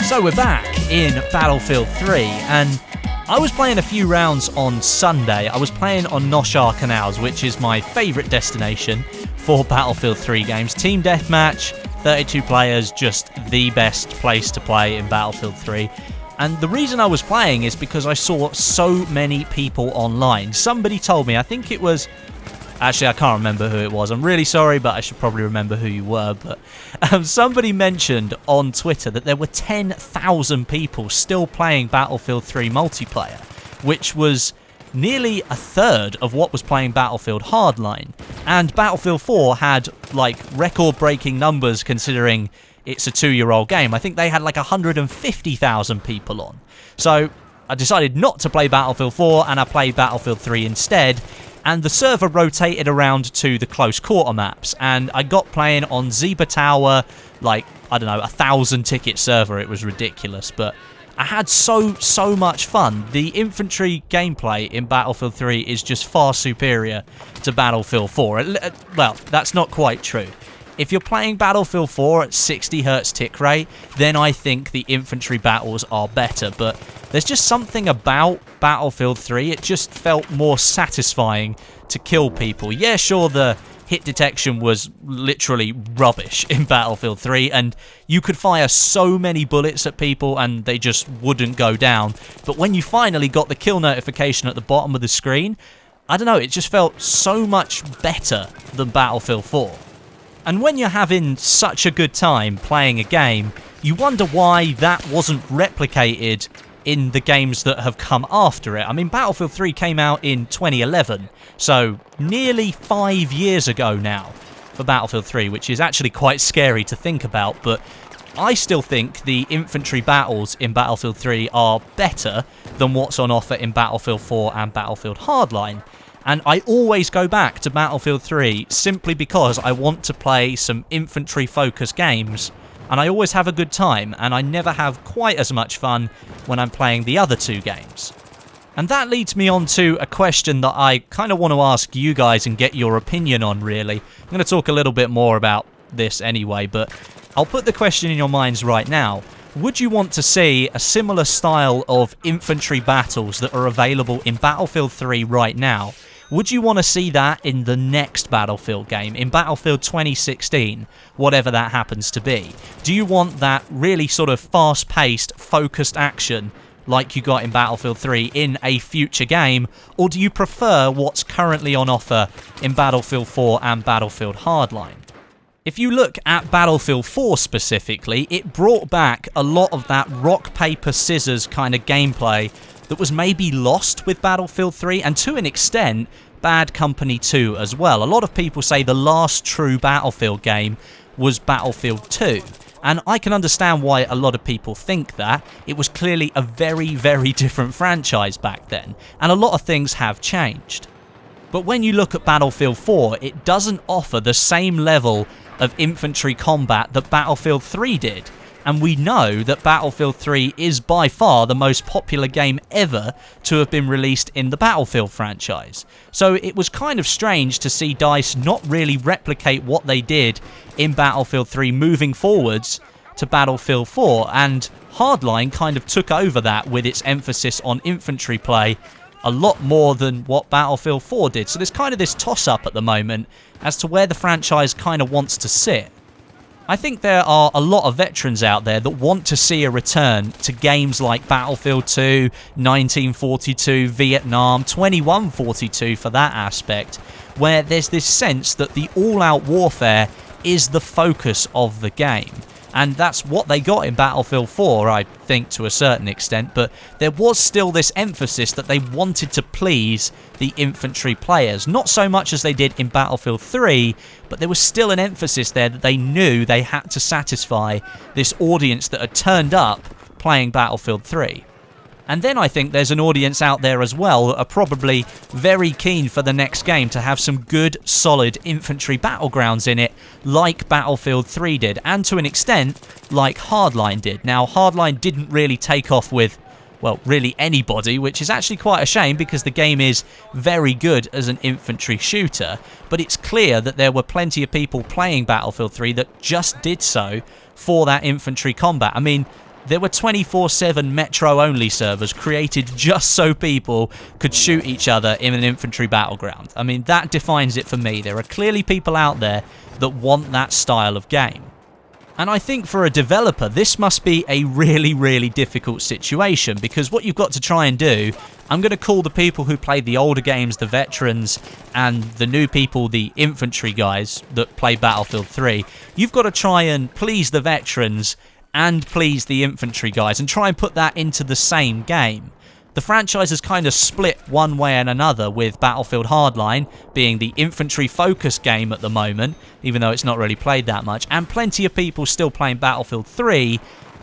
So we're back in Battlefield 3, and I was playing a few rounds on Sunday. I was playing on Noshar Canals, which is my favourite destination for Battlefield 3 games. Team Deathmatch, 32 players, just the best place to play in Battlefield 3. And the reason I was playing is because I saw so many people online. Somebody told me, I think it was... Actually, I can't remember who it was. I'm really sorry, but I should probably remember who you were. But somebody mentioned on Twitter that there were 10,000 people still playing Battlefield 3 multiplayer, which was nearly a third of what was playing Battlefield Hardline. And Battlefield 4 had, like, record-breaking numbers considering it's a 2-year-old game. I think they had, like, 150,000 people on. So I decided not to play Battlefield 4, and I played Battlefield 3 instead. And the server rotated around to the close quarter maps, and I got playing on Zebra Tower, like, I don't know, 1,000 ticket server. It was ridiculous, but I had so much fun. The infantry gameplay in Battlefield 3 is just far superior to Battlefield 4. Well, that's not quite true. If you're playing Battlefield 4 at 60Hz tick rate, then I think the infantry battles are better, but there's just something about Battlefield 3, it just felt more satisfying to kill people. Yeah, sure, the hit detection was literally rubbish in Battlefield 3, and you could fire so many bullets at people and they just wouldn't go down. But when you finally got the kill notification at the bottom of the screen, I don't know, it just felt so much better than Battlefield 4. And when you're having such a good time playing a game, you wonder why that wasn't replicated in the games that have come after it. I mean, Battlefield 3 came out in 2011, so nearly 5 years ago now for Battlefield 3, which is actually quite scary to think about, but I still think the infantry battles in Battlefield 3 are better than what's on offer in Battlefield 4 and Battlefield Hardline. And I always go back to Battlefield 3 simply because I want to play some infantry-focused games, and I always have a good time, and I never have quite as much fun when I'm playing the other two games. And that leads me on to a question that I kind of want to ask you guys and get your opinion on, really. I'm going to talk a little bit more about this anyway, but I'll put the question in your minds right now. Would you want to see a similar style of infantry battles that are available in Battlefield 3 right now? Would you want to see that in the next Battlefield game, in Battlefield 2016, whatever that happens to be? Do you want that really sort of fast-paced, focused action like you got in Battlefield 3 in a future game, or do you prefer what's currently on offer in Battlefield 4 and Battlefield Hardline? If you look at Battlefield 4 specifically, it brought back a lot of that rock, paper, scissors kind of gameplay that was maybe lost with Battlefield 3, and to an extent, Bad Company 2 as well. A lot of people say the last true Battlefield game was Battlefield 2, and I can understand why a lot of people think that. It was clearly a very different franchise back then, and a lot of things have changed. But when you look at Battlefield 4, it doesn't offer the same level of infantry combat that Battlefield 3 did. And we know that Battlefield 3 is by far the most popular game ever to have been released in the Battlefield franchise. So it was kind of strange to see DICE not really replicate what they did in Battlefield 3 moving forwards to Battlefield 4, and Hardline kind of took over that with its emphasis on infantry play a lot more than what Battlefield 4 did. So there's kind of this toss-up at the moment as to where the franchise kind of wants to sit. I think there are a lot of veterans out there that want to see a return to games like Battlefield 2, 1942, Vietnam, 2142 for that aspect, where there's this sense that the all-out warfare is the focus of the game. And that's what they got in Battlefield 4, I think, to a certain extent, but there was still this emphasis that they wanted to please the infantry players. Not so much as they did in Battlefield 3, but there was still an emphasis there that they knew they had to satisfy this audience that had turned up playing Battlefield 3. And then I think there's an audience out there as well that are probably very keen for the next game to have some good, solid infantry battlegrounds in it, like Battlefield 3 did, and to an extent, like Hardline did. Now, Hardline didn't really take off with, well, really anybody, which is actually quite a shame because the game is very good as an infantry shooter, but it's clear that there were plenty of people playing Battlefield 3 that just did so for that infantry combat. I mean, there were 24/7 Metro-only servers created just so people could shoot each other in an infantry battleground. I mean, that defines it for me. There are clearly people out there that want that style of game. And I think for a developer, this must be a really, really difficult situation, because what you've got to try and do, I'm going to call the people who played the older games the veterans, and the new people the infantry guys that play Battlefield 3. You've got to try and please the veterans and please the infantry guys and try and put that into the same game. The franchise is kind of split one way and another, with Battlefield Hardline being the infantry-focused game at the moment, even though it's not really played that much, and plenty of people still playing Battlefield 3,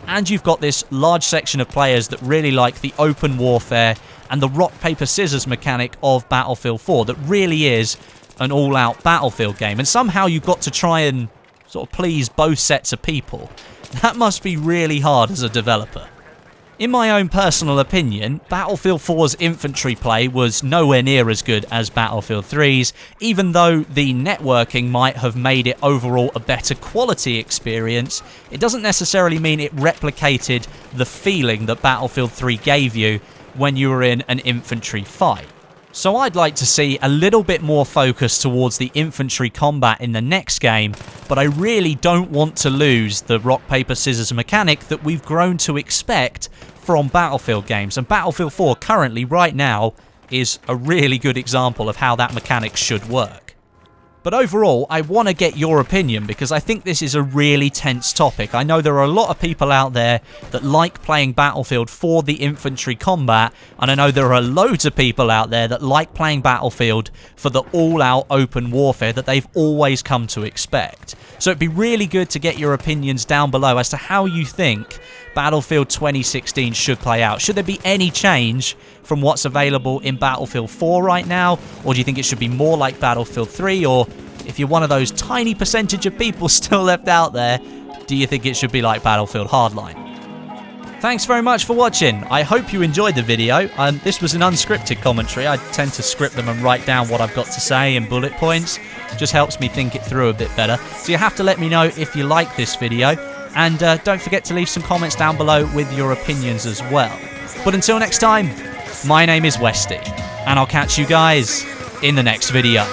and you've got this large section of players that really like the open warfare and the rock, paper, scissors mechanic of Battlefield 4 that really is an all-out Battlefield game, and somehow you've got to try and sort of please both sets of people. That must be really hard as a developer. In my own personal opinion, Battlefield 4's infantry play was nowhere near as good as Battlefield 3's, even though the networking might have made it overall a better quality experience. It doesn't necessarily mean it replicated the feeling that Battlefield 3 gave you when you were in an infantry fight. So I'd like to see a little bit more focus towards the infantry combat in the next game, but I really don't want to lose the rock, paper, scissors mechanic that we've grown to expect from Battlefield games. And Battlefield 4 currently, right now, is a really good example of how that mechanic should work. But overall, I want to get your opinion, because I think this is a really tense topic. I know there are a lot of people out there that like playing Battlefield for the infantry combat, and I know there are loads of people out there that like playing Battlefield for the all-out open warfare that they've always come to expect. So it'd be really good to get your opinions down below as to how you think Battlefield 2016 should play out. Should there be any change from what's available in Battlefield 4 right now? Or do you think it should be more like Battlefield 3? Or if you're one of those tiny percentage of people still left out there, do you think it should be like Battlefield Hardline? Thanks very much for watching. I hope you enjoyed the video. This was an unscripted commentary. I tend to script them and write down what I've got to say in bullet points. It just helps me think it through a bit better. So you have to let me know if you like this video. And don't forget to leave some comments down below with your opinions as well. But until next time, my name is Westie, and I'll catch you guys in the next video.